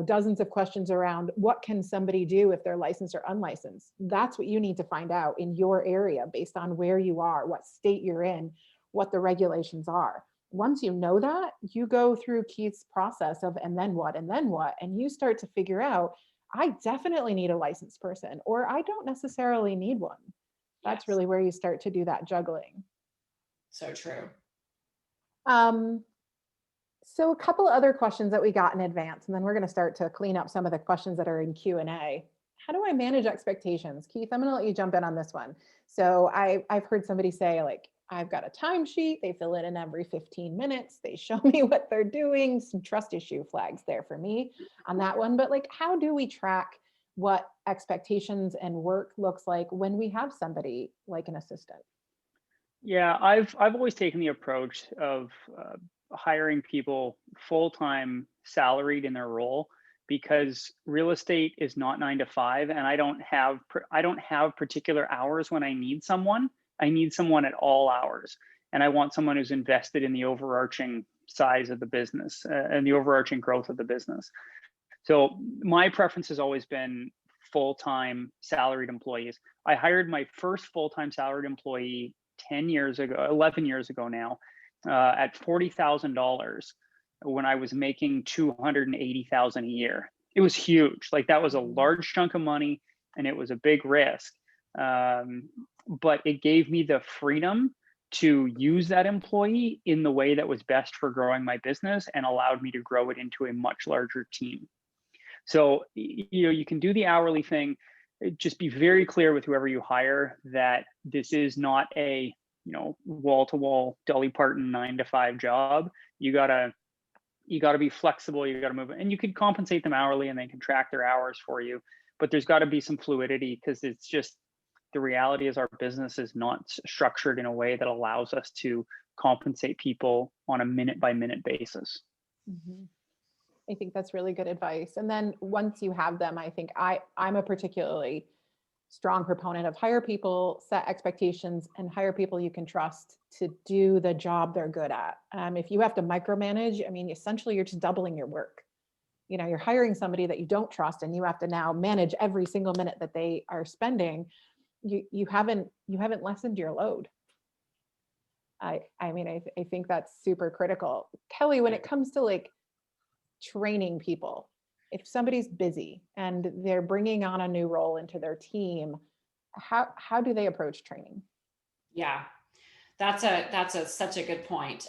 dozens of questions around what can somebody do if they're licensed or unlicensed? That's what you need to find out in your area based on where you are, what state you're in, what the regulations are. once you know that, you go through Keith's process of, and then what, and then what, and you start to figure out, I definitely need a licensed person, or I don't necessarily need one. That's Yes. really where you start to do that juggling. So true. So a couple other questions that we got in advance, and then we're going to start to clean up some of the questions that are in Q&A. How do I manage expectations? Keith, I'm going to let you jump in on this one. So I've heard somebody say, like, I've got a timesheet, they fill it in every 15 minutes, they show me what they're doing, some trust issue flags there for me on that one. But like, how do we track what expectations and work looks like when we have somebody like an assistant? Yeah, I've always taken the approach of hiring people full-time salaried in their role, because real estate is not 9 to 5, and I don't have particular hours when I need someone. I need someone at all hours, and I want someone who's invested in the overarching size of the business and the overarching growth of the business. So my preference has always been full-time salaried employees. I hired my first full-time salaried employee 10 years ago, 11 years ago now, at $40,000 when I was making $280,000 a year. It was huge. Like, that was a large chunk of money, and it was a big risk. But it gave me the freedom to use that employee in the way that was best for growing my business, and allowed me to grow it into a much larger team. So, you can do the hourly thing. Just be very clear with whoever you hire that this is not a, wall-to-wall Dolly Parton 9 to 5 job. You gotta be flexible. You gotta move, and you can compensate them hourly, and they can track their hours for you. But there's got to be some fluidity, because it's just, the reality is our business is not structured in a way that allows us to compensate people on a minute-by-minute basis. Mm-hmm. I think that's really good advice. And then once you have them, I think I'm a particularly strong proponent of hire people, set expectations, and hire people you can trust to do the job they're good at. If you have to micromanage, I mean, essentially you're just doubling your work. You're hiring somebody that you don't trust, and you have to now manage every single minute that they are spending. You haven't lessened your load. I think that's super critical. Kelly, when it comes to like training people, if somebody's busy and they're bringing on a new role into their team, how do they approach training? Yeah, that's such a good point.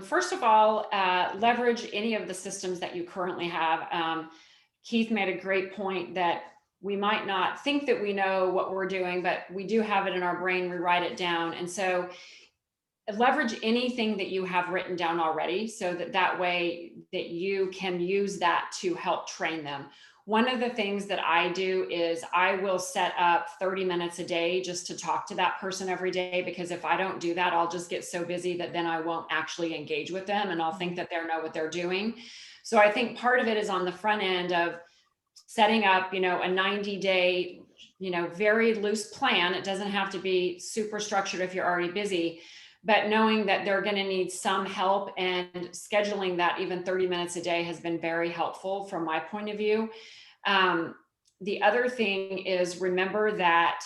First of all, leverage any of the systems that you currently have. Keith made a great point that we might not think that we know what we're doing, but we do have it in our brain. We write it down. And so leverage anything that you have written down already, so that way that you can use that to help train them. One of the things that I do is I will set up 30 minutes a day just to talk to that person every day, because if I don't do that, I'll just get so busy that then I won't actually engage with them, and I'll think that they know what they're doing. So I think part of it is on the front end of setting up, a 90-day, very loose plan. It doesn't have to be super structured if you're already busy, but knowing that they're going to need some help, and scheduling that even 30 minutes a day has been very helpful from my point of view. The other thing is, remember that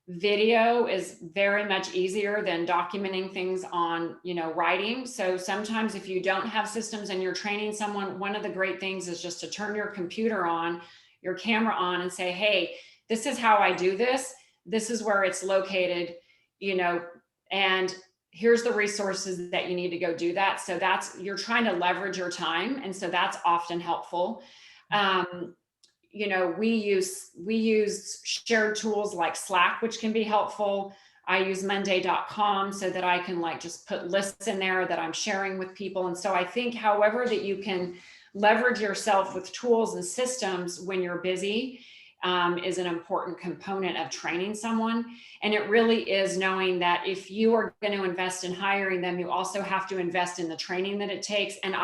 video is very much easier than documenting things on, writing. So sometimes if you don't have systems and you're training someone, one of the great things is just to turn your computer on, your camera on, and say, hey, this is how I do this. This is where it's located, and here's the resources that you need to go do that. So you're trying to leverage your time. And so that's often helpful. We use shared tools like Slack, which can be helpful. I use monday.com so that I can just put lists in there that I'm sharing with people. And so I think however that you can leverage yourself with tools and systems when you're busy is an important component of training someone. And it really is knowing that if you are going to invest in hiring them, you also have to invest in the training that it takes. And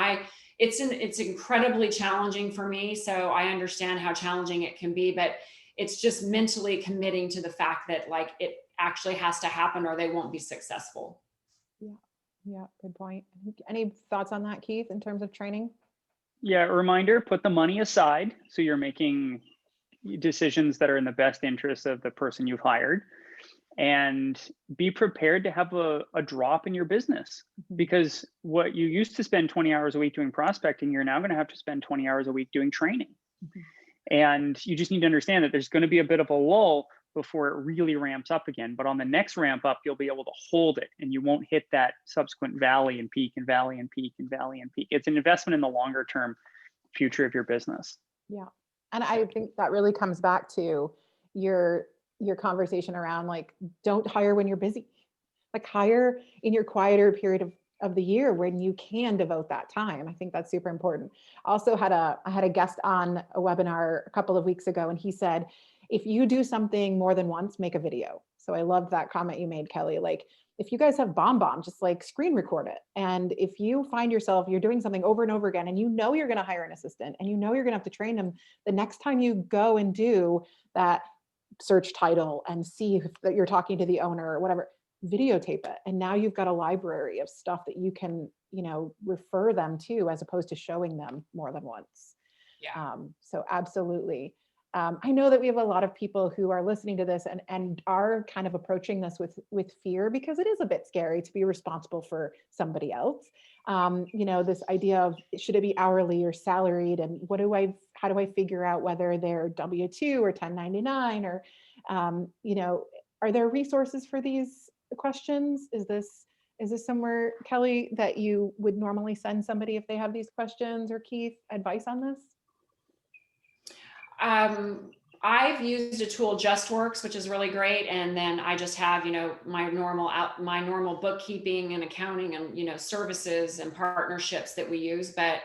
it's incredibly challenging for me. So I understand how challenging it can be, but it's just mentally committing to the fact that it actually has to happen or they won't be successful. Yeah, good point. Any thoughts on that, Keith, in terms of training? Yeah, a reminder, put the money aside so you're making decisions that are in the best interest of the person you've hired. and be prepared to have a drop in your business, because what you used to spend 20 hours a week doing prospecting, you're now going to have to spend 20 hours a week doing training. And you just need to understand that there's going to be a bit of a lull before it really ramps up again. But on the next ramp up, you'll be able to hold it, and you won't hit that subsequent valley and peak and valley and peak and valley and peak. It's an investment in the longer term future of your business. Yeah. And I think that really comes back to your conversation around, like, don't hire when you're busy. Like, hire in your quieter period of the year when you can devote that time. I think that's super important. I also had a guest on a webinar a couple of weeks ago, and he said, if you do something more than once, make a video. So I loved that comment you made, Kelly. Like, if you guys have bomb, just like screen record it. And if you find yourself, you're doing something over and over again, and you know you're going to hire an assistant, and you know you're going to have to train them, the next time you go and do that search title and see if that you're talking to the owner or whatever, videotape it. And now you've got a library of stuff that you can, refer them to, as opposed to showing them more than once. Yeah. So absolutely. I know that we have a lot of people who are listening to this and are kind of approaching this with fear, because it is a bit scary to be responsible for somebody else. This idea of, should it be hourly or salaried, and how do I figure out whether they're W-2 or 1099, or, are there resources for these questions? Is this somewhere, Kelly, that you would normally send somebody if they have these questions, or Keith, advice on this? I've used a tool, JustWorks, which is really great. And then I just have, my normal bookkeeping and accounting and, services and partnerships that we use. But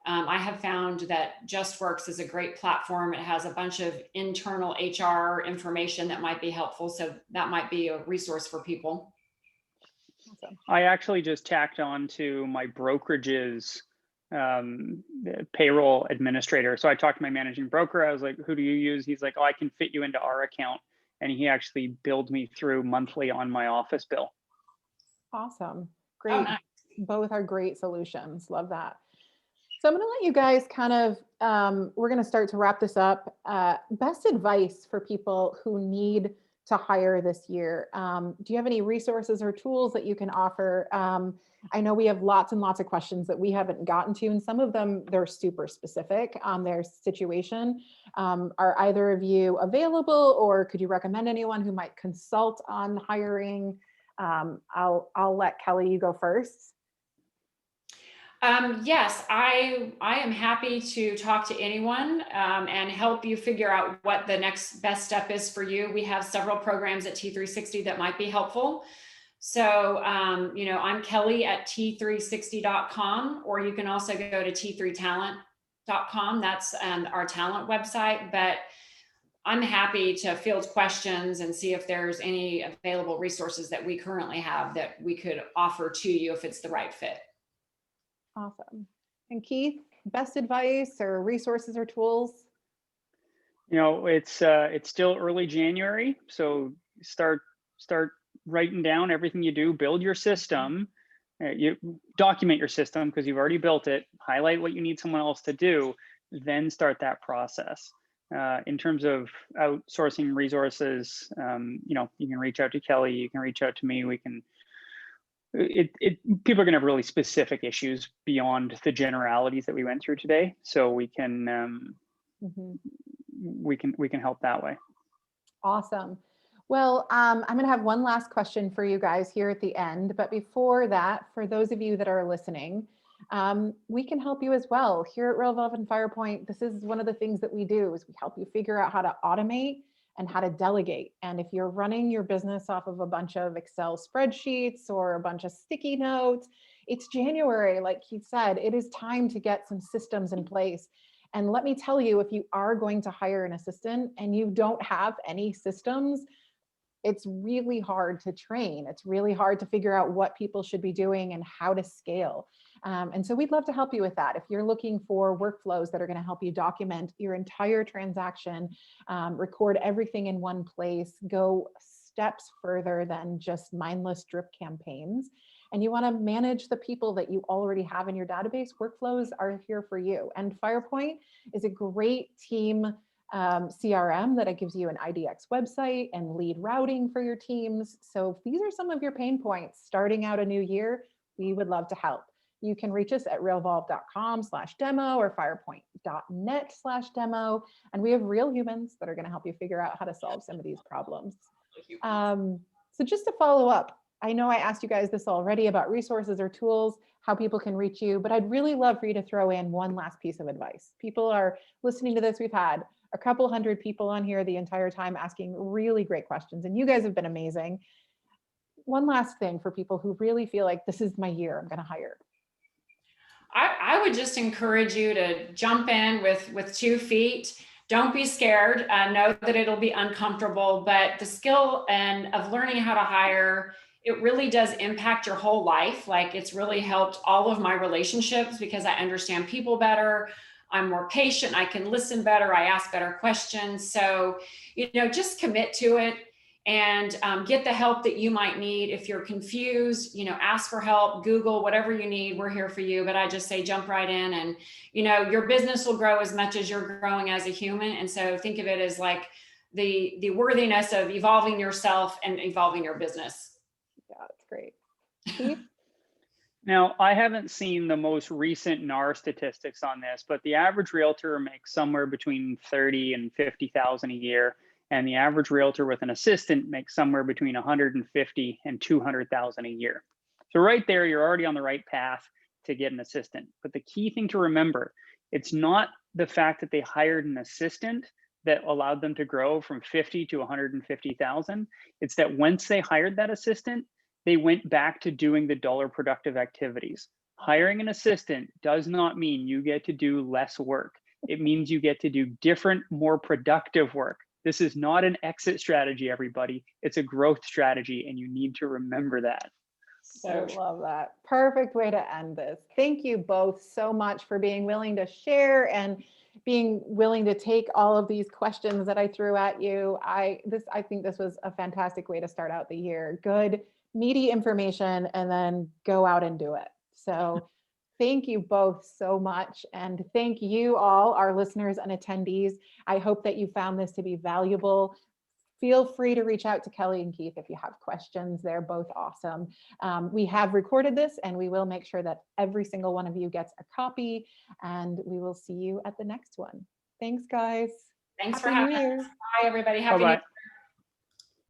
I have found that JustWorks is a great platform. It has a bunch of internal HR information that might be helpful. So that might be a resource for people. Awesome. I actually just tacked on to my brokerage's payroll administrator. So I talked to my managing broker. I was like, who do you use? He's like, oh, I can fit you into our account. And he actually billed me through monthly on my office bill. Awesome. Great. Oh, nice. Both are great solutions. Love that. So I'm going to let you guys kind of, we're going to start to wrap this up. Best advice for people who need to hire this year. Do you have any resources or tools that you can offer? I know we have lots and lots of questions that we haven't gotten to, and some of them, they're super specific on their situation. Are either of you available, or could you recommend anyone who might consult on hiring? I'll let Kelly, you go first. Yes, I am happy to talk to anyone and help you figure out what the next best step is for you. We have several programs at T360 that might be helpful. So, I'm Kelly at T360.com, or you can also go to T3talent.com. That's our talent website. But I'm happy to field questions and see if there's any available resources that we currently have that we could offer to you if it's the right fit. Awesome. And Keith, best advice or resources or tools? It's still early January, so start writing down everything you do. Build your system. You document your system because you've already built it. Highlight what you need someone else to do. Then start that process. In terms of outsourcing resources, you can reach out to Kelly. You can reach out to me. We can. People are going to have really specific issues beyond the generalities that we went through today, so we can we can help that way. Awesome. Well, I'm going to have one last question for you guys here at the end, but before that, for those of you that are listening, we can help you as well. Here at Realvolve and Firepoint, this is one of the things that we do, is we help you figure out how to automate and how to delegate. And if you're running your business off of a bunch of Excel spreadsheets or a bunch of sticky notes, it's January, like Keith said, it is time to get some systems in place. And let me tell you, if you are going to hire an assistant and you don't have any systems, it's really hard to train. It's really hard to figure out what people should be doing and how to scale. And so we'd love to help you with that. If you're looking for workflows that are going to help you document your entire transaction, record everything in one place, go steps further than just mindless drip campaigns, and you want to manage the people that you already have in your database, workflows are here for you. And Firepoint is a great team CRM that it gives you an IDX website and lead routing for your teams. So if these are some of your pain points starting out a new year, we would love to help. You can reach us at realvolve.com/demo or firepoint.net/demo. And we have real humans that are going to help you figure out how to solve some of these problems. So just to follow up, I know I asked you guys this already about resources or tools, how people can reach you, but I'd really love for you to throw in one last piece of advice. People are listening to this. We've had a couple hundred people on here the entire time asking really great questions, and you guys have been amazing. One last thing for people who really feel like this is my year, I'm going to hire. I would just encourage you to jump in with 2 feet. Don't be scared. Know that it'll be uncomfortable, but the skill and of learning how to hire, it really does impact your whole life. Like, it's really helped all of my relationships because I understand people better. I'm more patient. I can listen better. I ask better questions. So, just commit to it and get the help that you might need. If you're confused, ask for help, Google, whatever you need, we're here for you. But I just say, jump right in, and, your business will grow as much as you're growing as a human. And so think of it as like the worthiness of evolving yourself and evolving your business. Yeah, that's great. Keith? Now, I haven't seen the most recent NAR statistics on this, but the average realtor makes somewhere between 30 and 50,000 a year. And the average realtor with an assistant makes somewhere between 150 and 200,000 a year. So right there, you're already on the right path to get an assistant. But the key thing to remember, it's not the fact that they hired an assistant that allowed them to grow from 50 to 150,000. It's that once they hired that assistant, they went back to doing the dollar productive activities. Hiring an assistant does not mean you get to do less work. It means you get to do different, more productive work. This is not an exit strategy, everybody. It's a growth strategy, and you need to remember that. I love that. Perfect way to end this. Thank you both so much for being willing to share and being willing to take all of these questions that I threw at you. I think this was a fantastic way to start out the year. Good, meaty information, and then go out and do it. So thank you both so much. And thank you all, our listeners and attendees. I hope that you found this to be valuable. Feel free to reach out to Kelly and Keith if you have questions. They're both awesome. We have recorded this, and we will make sure that every single one of you gets a copy, and we will see you at the next one. Thanks, guys. Thanks Happy for New having Year. us. Bye, everybody. Happy New Year.